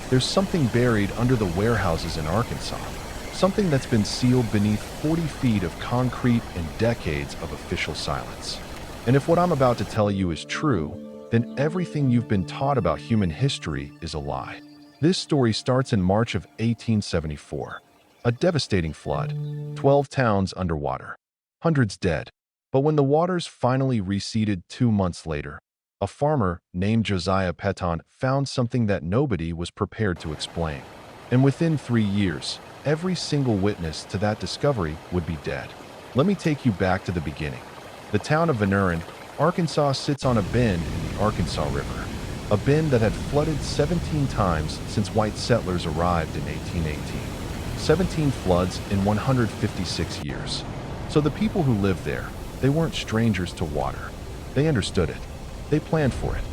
There's something buried under the warehouses in Arkansas, something that's been sealed beneath 40 feet of concrete and decades of official silence. And if what I'm about to tell you is true, then everything you've been taught about human history is a lie. This story starts in March of 1874. A devastating flood, 12 towns underwater, hundreds dead. But when the waters finally receded 2 months later, a farmer named Josiah Peton found something that nobody was prepared to explain. And within 3 years, every single witness to that discovery would be dead. Let me take you back to the beginning. The town of Veneran, Arkansas sits on a bend in the Arkansas River, a bend that had flooded 17 times since white settlers arrived in 1818. 17 floods in 156 years. So the people who lived there, they weren't strangers to water. They understood it. They planned for it.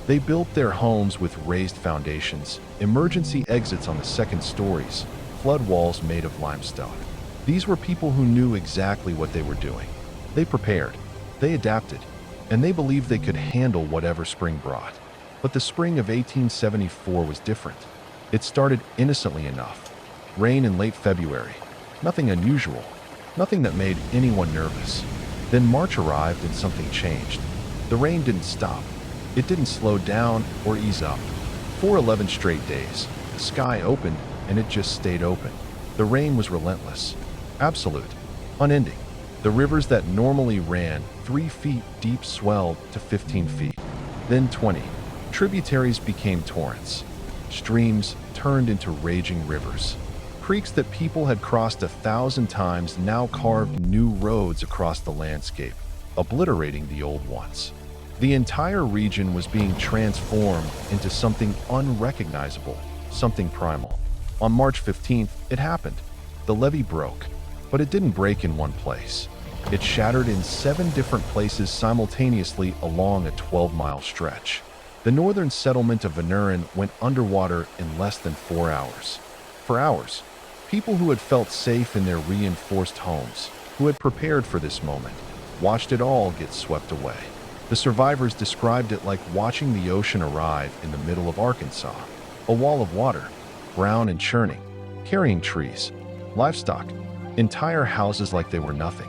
They built their homes with raised foundations, emergency exits on the second stories, flood walls made of limestone. These were people who knew exactly what they were doing. They prepared, they adapted, and they believed they could handle whatever spring brought. But the spring of 1874 was different. It started innocently enough. Rain in late February. Nothing unusual. Nothing that made anyone nervous. Then March arrived and something changed. The rain didn't stop. It didn't slow down or ease up. For 11 straight days, the sky opened and it just stayed open. The rain was relentless, absolute, unending. The rivers that normally ran 3 feet deep swelled to 15 feet, then 20. Tributaries became torrents. Streams turned into raging rivers. Creeks that people had crossed 1,000 times now carved new roads across the landscape, obliterating the old ones. The entire region was being transformed into something unrecognizable, something primal. On March 15th, it happened. The levee broke, but it didn't break in one place. It shattered in 7 different places simultaneously along a 12-mile stretch. The northern settlement of Veneran went underwater in less than 4 hours. For hours, people who had felt safe in their reinforced homes, who had prepared for this moment, watched it all get swept away. The survivors described it like watching the ocean arrive in the middle of Arkansas. A wall of water, brown and churning, carrying trees, livestock, entire houses like they were nothing.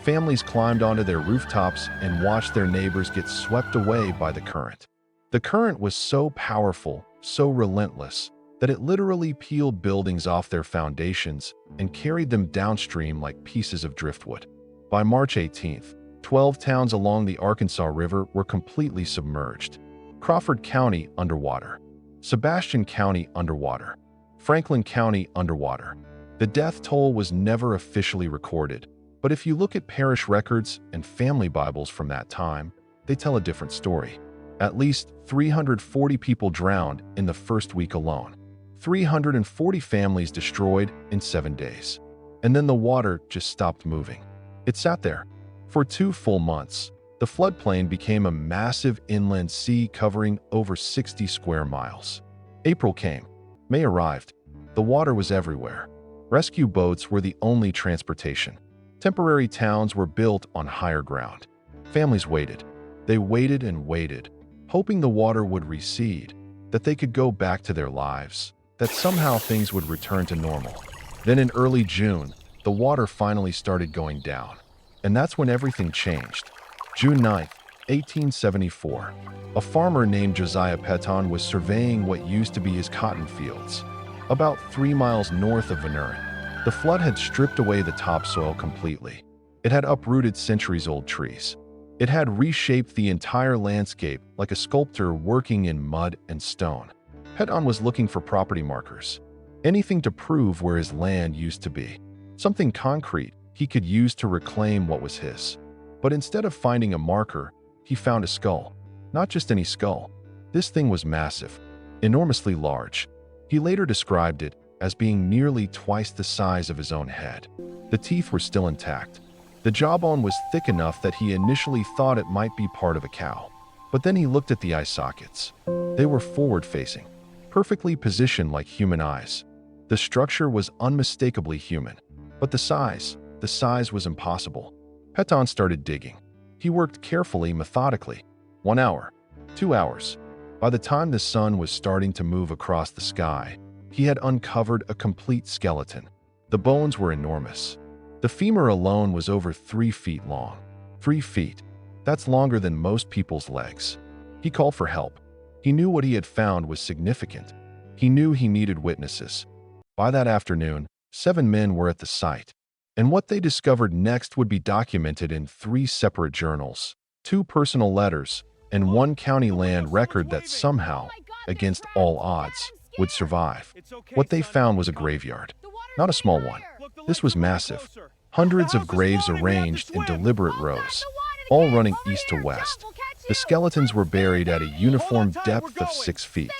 Families climbed onto their rooftops and watched their neighbors get swept away by the current. The current was so powerful, so relentless, that it literally peeled buildings off their foundations and carried them downstream like pieces of driftwood. By March 18th, 12 towns along the Arkansas River were completely submerged. Crawford County underwater. Sebastian County underwater. Franklin County underwater. The death toll was never officially recorded, but if you look at parish records and family Bibles from that time, they tell a different story. At least 340 people drowned in the first week alone. 340 families destroyed in 7 days. And then the water just stopped moving. It sat there. For 2 full months, the floodplain became a massive inland sea covering over 60 square miles. April came. May arrived. The water was everywhere. Rescue boats were the only transportation. Temporary towns were built on higher ground. Families waited. They waited and waited, hoping the water would recede, that they could go back to their lives, that somehow things would return to normal. Then in early June, the water finally started going down. And that's when everything changed. June 9th, 1874. A farmer named Josiah Peton was surveying what used to be his cotton fields, about 3 miles north of Veneran. The flood had stripped away the topsoil completely. It had uprooted centuries-old trees. It had reshaped the entire landscape like a sculptor working in mud and stone. Peton was looking for property markers, anything to prove where his land used to be, something concrete he could use to reclaim what was his. But instead of finding a marker, he found a skull. Not just any skull. This thing was massive, enormously large. He later described it as being nearly twice the size of his own head. The teeth were still intact. The jawbone was thick enough that he initially thought it might be part of a cow. But then he looked at the eye sockets. They were forward-facing, perfectly positioned like human eyes. The structure was unmistakably human. But the size was impossible. Peton started digging. He worked carefully, methodically. 1 hour, 2 hours. By the time the sun was starting to move across the sky, he had uncovered a complete skeleton. The bones were enormous. The femur alone was over 3 feet long. 3 feet. That's longer than most people's legs. He called for help. He knew what he had found was significant. He knew he needed witnesses. By that afternoon, 7 men were at the site, and what they discovered next would be documented in 3 separate journals, 2 personal letters, and 1 county land record that somehow, against all odds, would survive. What they found was a graveyard. Not a small one. This was massive. Hundreds of graves arranged in deliberate rows, all running east to west. The skeletons were buried at a uniform depth of 6 feet,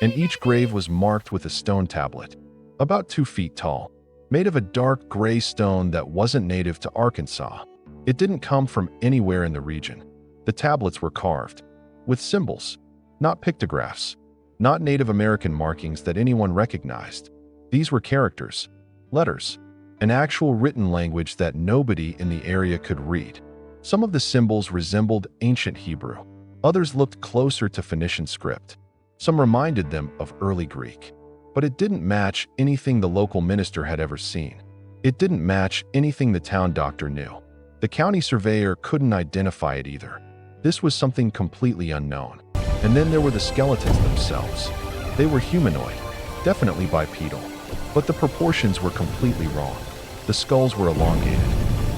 and each grave was marked with a stone tablet, about 2 feet tall, made of a dark gray stone that wasn't native to Arkansas. It didn't come from anywhere in the region. The tablets were carved with symbols, not pictographs, not Native American markings that anyone recognized. These were characters, letters, an actual written language that nobody in the area could read. Some of the symbols resembled ancient Hebrew. Others looked closer to Phoenician script. Some reminded them of early Greek. But it didn't match anything the local minister had ever seen. It didn't match anything the town doctor knew. The county surveyor couldn't identify it either. This was something completely unknown. And then there were the skeletons themselves. They were humanoid, definitely bipedal, but the proportions were completely wrong. The skulls were elongated,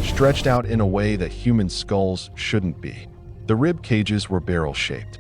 stretched out in a way that human skulls shouldn't be. The rib cages were barrel-shaped,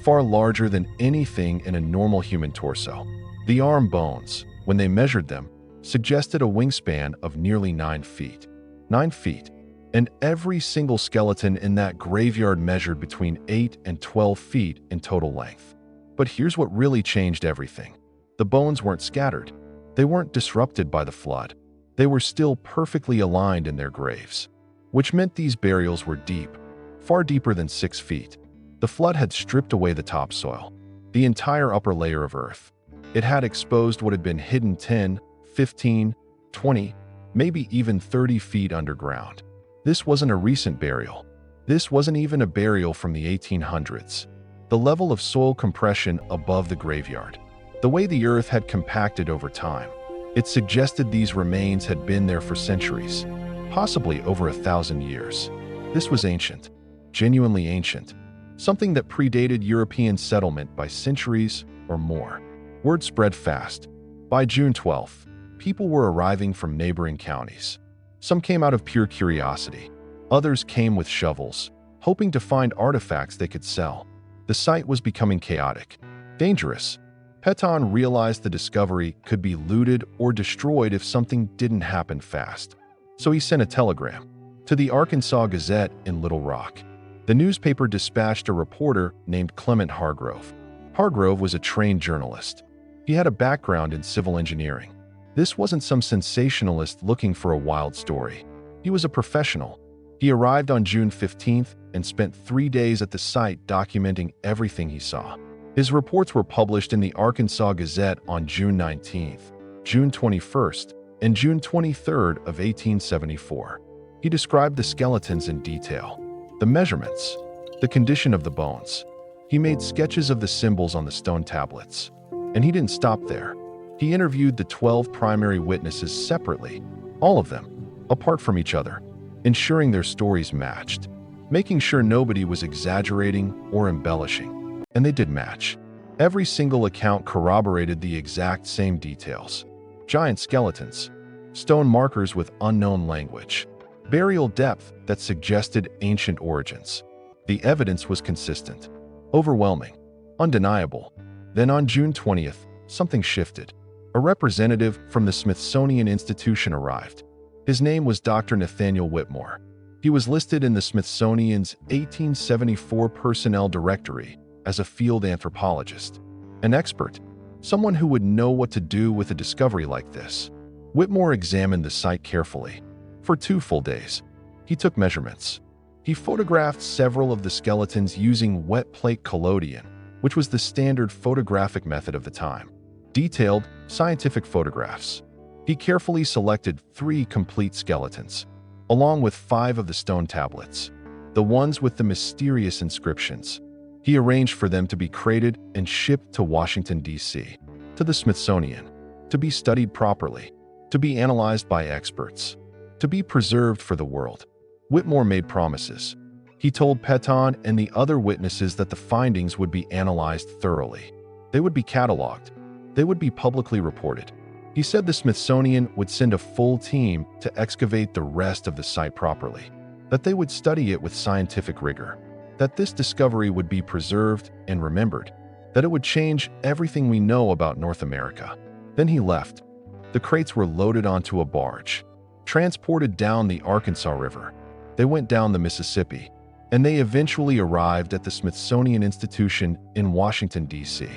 far larger than anything in a normal human torso. The arm bones, when they measured them, suggested a wingspan of nearly 9 feet. 9 feet. And every single skeleton in that graveyard measured between 8 and 12 feet in total length. But here's what really changed everything. The bones weren't scattered. They weren't disrupted by the flood. They were still perfectly aligned in their graves, which meant these burials were deep, far deeper than 6 feet. The flood had stripped away the topsoil, the entire upper layer of earth. It had exposed what had been hidden 10, 15, 20, maybe even 30 feet underground. This wasn't a recent burial. This wasn't even a burial from the 1800s. The level of soil compression above the graveyard, the way the earth had compacted over time, it suggested these remains had been there for centuries, possibly over 1,000 years. This was ancient, genuinely ancient, something that predated European settlement by centuries or more. Word spread fast. By June 12th, people were arriving from neighboring counties. Some came out of pure curiosity. Others came with shovels, hoping to find artifacts they could sell. The site was becoming chaotic, dangerous. Peton realized the discovery could be looted or destroyed if something didn't happen fast. So he sent a telegram to the Arkansas Gazette in Little Rock. The newspaper dispatched a reporter named Clement Hargrove. Hargrove was a trained journalist. He had a background in civil engineering. This wasn't some sensationalist looking for a wild story. He was a professional. He arrived on June 15th and spent 3 days at the site documenting everything he saw. His reports were published in the Arkansas Gazette on June 19th, June 21st, and June 23rd of 1874. He described the skeletons in detail, the measurements, the condition of the bones. He made sketches of the symbols on the stone tablets. And he didn't stop there. He interviewed the 12 primary witnesses separately, all of them, apart from each other, ensuring their stories matched, making sure nobody was exaggerating or embellishing. And they did match. Every single account corroborated the exact same details. Giant skeletons, stone markers with unknown language, burial depth that suggested ancient origins. The evidence was consistent, overwhelming, undeniable. Then on June 20th, something shifted. A representative from the Smithsonian Institution arrived. His name was Dr. Nathaniel Whitmore. He was listed in the Smithsonian's 1874 personnel directory as a field anthropologist, an expert, someone who would know what to do with a discovery like this. Whitmore examined the site carefully. For 2 full days, he took measurements. He photographed several of the skeletons using wet plate collodion, which was the standard photographic method of the time. Detailed, scientific photographs. He carefully selected 3 complete skeletons, along with 5 of the stone tablets, the ones with the mysterious inscriptions. He arranged for them to be crated and shipped to Washington, D.C., to the Smithsonian, to be studied properly, to be analyzed by experts, to be preserved for the world. Whitmore made promises. He told Peton and the other witnesses that the findings would be analyzed thoroughly. They would be cataloged. They would be publicly reported. He said the Smithsonian would send a full team to excavate the rest of the site properly, that they would study it with scientific rigor, that this discovery would be preserved and remembered, that it would change everything we know about North America. Then he left. The crates were loaded onto a barge, transported down the Arkansas River. They went down the Mississippi, and they eventually arrived at the Smithsonian Institution in Washington, D.C.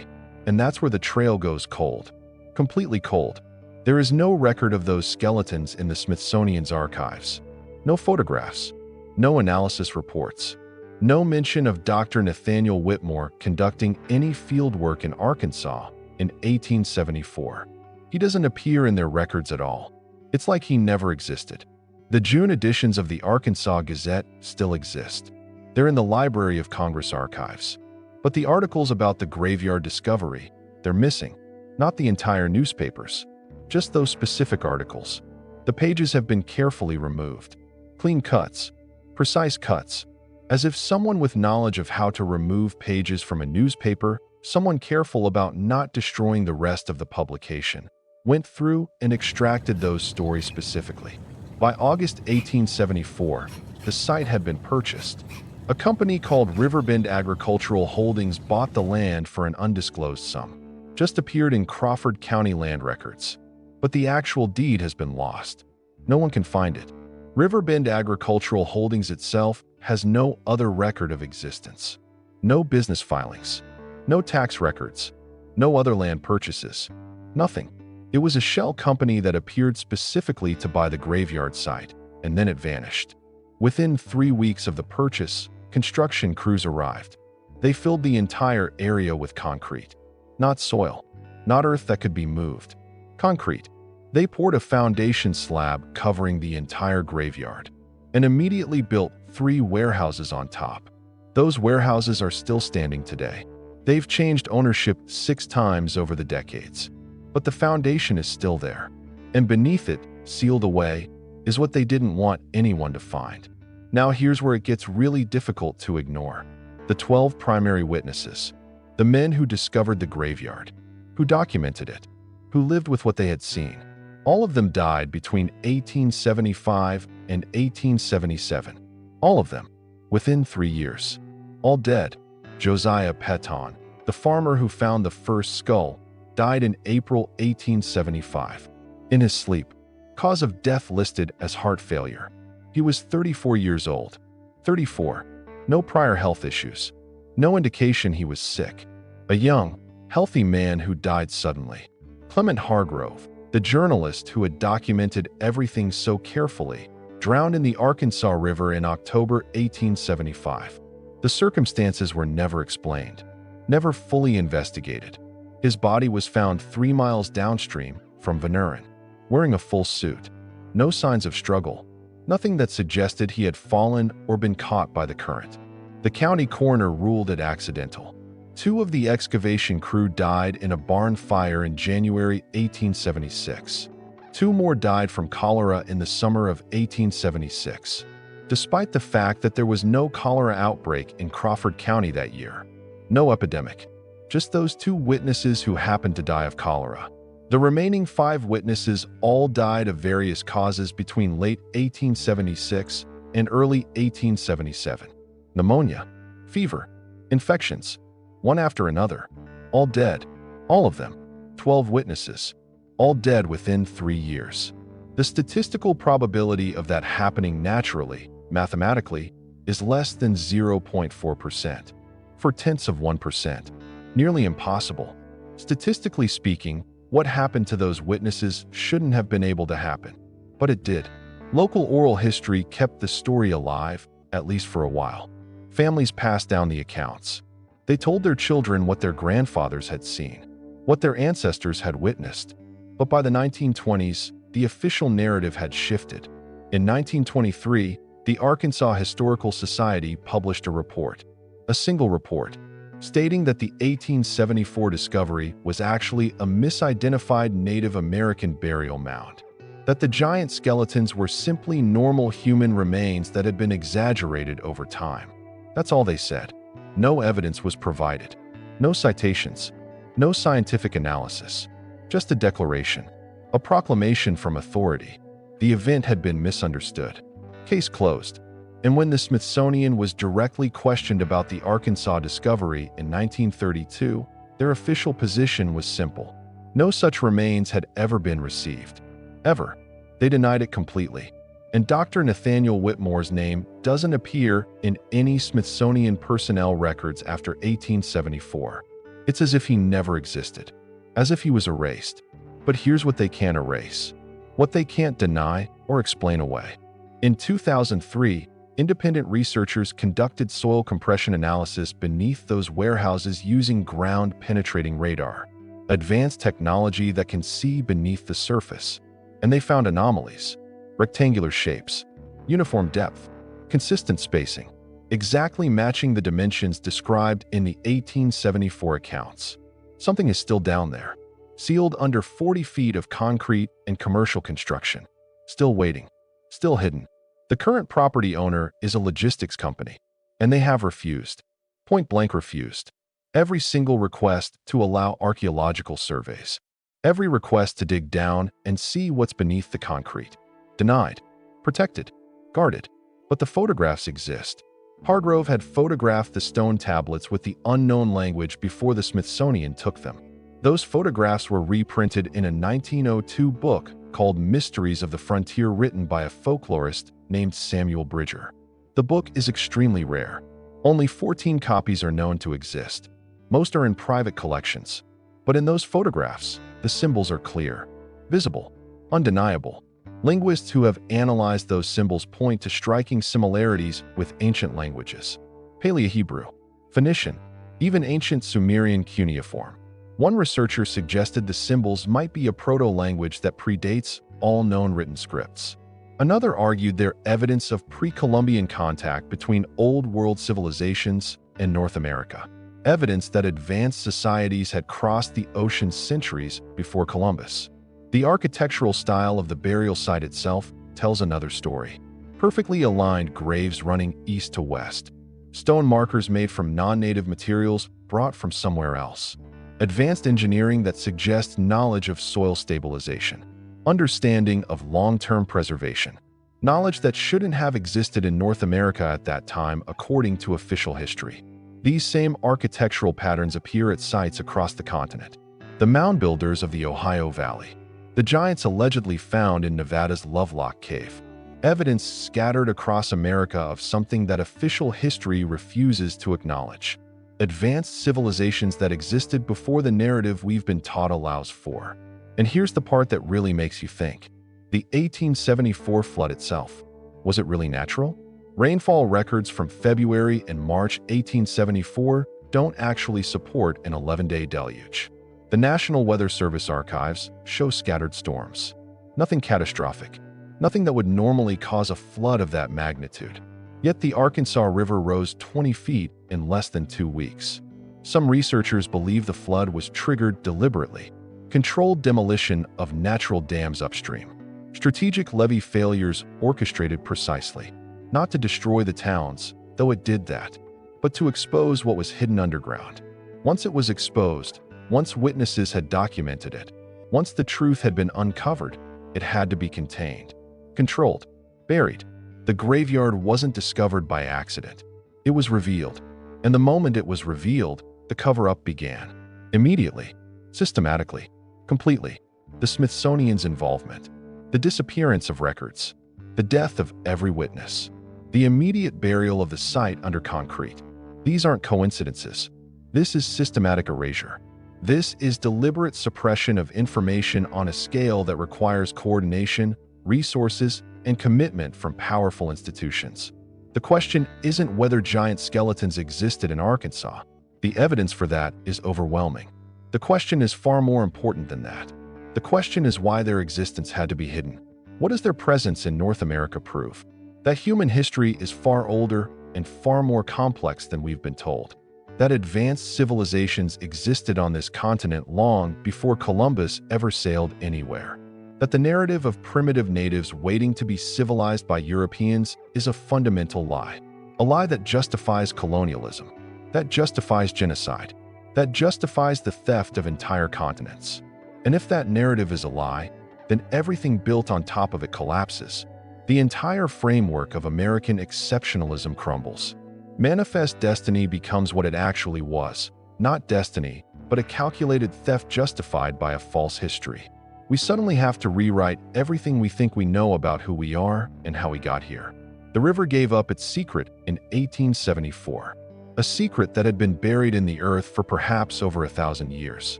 And that's where the trail goes cold, completely cold. There is no record of those skeletons in the Smithsonian's archives. No photographs, no analysis reports, no mention of Dr. Nathaniel Whitmore conducting any field work in Arkansas in 1874. He doesn't appear in their records at all. It's like he never existed. The June editions of the Arkansas Gazette still exist. They're in the Library of Congress archives. But the articles about the graveyard discovery, they're missing. Not the entire newspapers, just those specific articles. The pages have been carefully removed. Clean cuts, precise cuts, as if someone with knowledge of how to remove pages from a newspaper, someone careful about not destroying the rest of the publication, went through and extracted those stories specifically. By August 1874, the site had been purchased. A company called Riverbend Agricultural Holdings bought the land for an undisclosed sum. Just appeared in Crawford County land records. But the actual deed has been lost. No one can find it. Riverbend Agricultural Holdings itself has no other record of existence. No business filings. No tax records. No other land purchases. Nothing. It was a shell company that appeared specifically to buy the graveyard site, and then it vanished. Within 3 weeks of the purchase, construction crews arrived. They filled the entire area with concrete. Not soil. Not earth that could be moved. Concrete. They poured a foundation slab covering the entire graveyard and immediately built 3 warehouses on top. Those warehouses are still standing today. They've changed ownership 6 times over the decades, but the foundation is still there. And beneath it, sealed away, is what they didn't want anyone to find. Now here's where it gets really difficult to ignore. The 12 primary witnesses. The men who discovered the graveyard, who documented it, who lived with what they had seen. All of them died between 1875 and 1877. All of them, within 3 years. All dead. Josiah Peton, the farmer who found the first skull, died in April 1875. In his sleep. Cause of death listed as heart failure. He was 34 years old. 34. No prior health issues. No indication he was sick. A young, healthy man who died suddenly. Clement Hargrove, the journalist who had documented everything so carefully, drowned in the Arkansas River in October 1875. The circumstances were never explained, never fully investigated. His body was found 3 miles downstream from Veneran, wearing a full suit. No signs of struggle, nothing that suggested he had fallen or been caught by the current. The county coroner ruled it accidental. 2 of the excavation crew died in a barn fire in January 1876. 2 more died from cholera in the summer of 1876, despite the fact that there was no cholera outbreak in Crawford County that year. No epidemic. Just those 2 witnesses who happened to die of cholera. The remaining 5 witnesses all died of various causes between late 1876 and early 1877. Pneumonia, fever, infections, one after another. All dead. All of them. 12 witnesses. All dead within 3 years. The statistical probability of that happening naturally, mathematically, is less than 0.4%. 0.4%. Nearly impossible. Statistically speaking, what happened to those witnesses shouldn't have been able to happen. But it did. Local oral history kept the story alive, at least for a while. Families passed down the accounts. They told their children what their grandfathers had seen, what their ancestors had witnessed. But by the 1920s, the official narrative had shifted. In 1923, the Arkansas Historical Society published a report. A single report. stating that the 1874 discovery was actually a misidentified Native American burial mound, that the giant skeletons were simply normal human remains that had been exaggerated over time. That's all they said. No evidence was provided. No citations. No scientific analysis. Just a declaration. A proclamation from authority. The event had been misunderstood. Case closed. And when the Smithsonian was directly questioned about the Arkansas discovery in 1932, their official position was simple. No such remains had ever been received. Ever. They denied it completely. And Dr. Nathaniel Whitmore's name doesn't appear in any Smithsonian personnel records after 1874. It's as if he never existed. As if he was erased. But here's what they can't erase. What they can't deny or explain away. In 2003, independent researchers conducted soil compression analysis beneath those warehouses using ground-penetrating radar, advanced technology that can see beneath the surface. And they found anomalies, rectangular shapes, uniform depth, consistent spacing, exactly matching the dimensions described in the 1874 accounts. Something is still down there, sealed under 40 feet of concrete and commercial construction, still waiting, still hidden. The current property owner is a logistics company, and they have refused, point-blank refused, every single request to allow archaeological surveys, every request to dig down and see what's beneath the concrete. Denied, protected, guarded. But the photographs exist. Hargrove had photographed the stone tablets with the unknown language before the Smithsonian took them. Those photographs were reprinted in a 1902 book called Mysteries of the Frontier, written by a folklorist named Samuel Bridger. The book is extremely rare. Only 14 copies are known to exist. Most are in private collections. But in those photographs, the symbols are clear, visible, undeniable. Linguists who have analyzed those symbols point to striking similarities with ancient languages. Paleo-Hebrew, Phoenician, even ancient Sumerian cuneiform. One researcher suggested the symbols might be a proto-language that predates all known written scripts. Another argued they're evidence of pre-Columbian contact between Old World civilizations and North America. Evidence that advanced societies had crossed the ocean centuries before Columbus. The architectural style of the burial site itself tells another story. Perfectly aligned graves running east to west. Stone markers made from non-native materials brought from somewhere else. Advanced engineering that suggests knowledge of soil stabilization. Understanding of long-term preservation. Knowledge that shouldn't have existed in North America at that time according to official history. These same architectural patterns appear at sites across the continent. The mound builders of the Ohio Valley. The giants allegedly found in Nevada's Lovelock Cave. Evidence scattered across America of something that official history refuses to acknowledge. Advanced civilizations that existed before the narrative we've been taught allows for. And here's the part that really makes you think. The 1874 flood itself. Was it really natural? Rainfall records from February and March 1874 don't actually support an 11-day deluge. The National Weather Service archives show scattered storms. Nothing catastrophic. Nothing that would normally cause a flood of that magnitude. Yet the Arkansas River rose 20 feet in less than 2 weeks. Some researchers believe the flood was triggered deliberately. Controlled demolition of natural dams upstream. Strategic levee failures orchestrated precisely. Not to destroy the towns, though it did that, but to expose what was hidden underground. Once it was exposed, once witnesses had documented it, once the truth had been uncovered, it had to be contained, controlled, buried. The graveyard wasn't discovered by accident. It was revealed. And the moment it was revealed, the cover-up began. Immediately, systematically, completely. The Smithsonian's involvement, the disappearance of records, the death of every witness, the immediate burial of the site under concrete. These aren't coincidences. This is systematic erasure. This is deliberate suppression of information on a scale that requires coordination, resources, and commitment from powerful institutions. The question isn't whether giant skeletons existed in Arkansas. The evidence for that is overwhelming. The question is far more important than that. The question is why their existence had to be hidden. What does their presence in North America prove? That human history is far older and far more complex than we've been told. that advanced civilizations existed on this continent long before Columbus ever sailed anywhere. That the narrative of primitive natives waiting to be civilized by Europeans is a fundamental lie. A lie that justifies colonialism, that justifies genocide, that justifies the theft of entire continents. And if that narrative is a lie, then everything built on top of it collapses. The entire framework of American exceptionalism crumbles. Manifest destiny becomes what it actually was, not destiny, but a calculated theft justified by a false history. We suddenly have to rewrite everything we think we know about who we are and how we got here. The river gave up its secret in 1874, a secret that had been buried in the earth for perhaps over 1,000 years,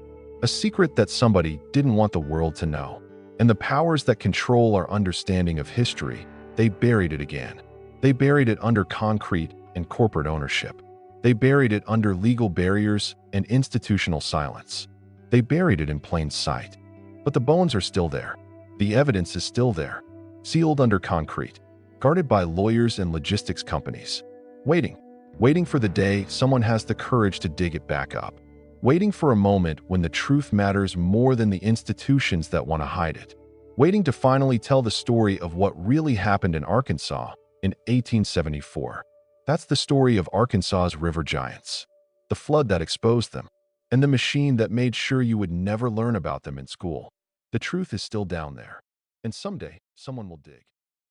a secret that somebody didn't want the world to know. And the powers that control our understanding of history, they buried it again. They buried it under concrete and corporate ownership. They buried it under legal barriers and institutional silence. They buried it in plain sight. But the bones are still there. The evidence is still there, sealed under concrete, guarded by lawyers and logistics companies, waiting for the day someone has the courage to dig it back up, waiting for a moment when the truth matters more than the institutions that want to hide it, waiting to finally tell the story of what really happened in Arkansas in 1874. That's the story of Arkansas's river giants, the flood that exposed them, and the machine that made sure you would never learn about them in school. The truth is still down there, and someday someone will dig.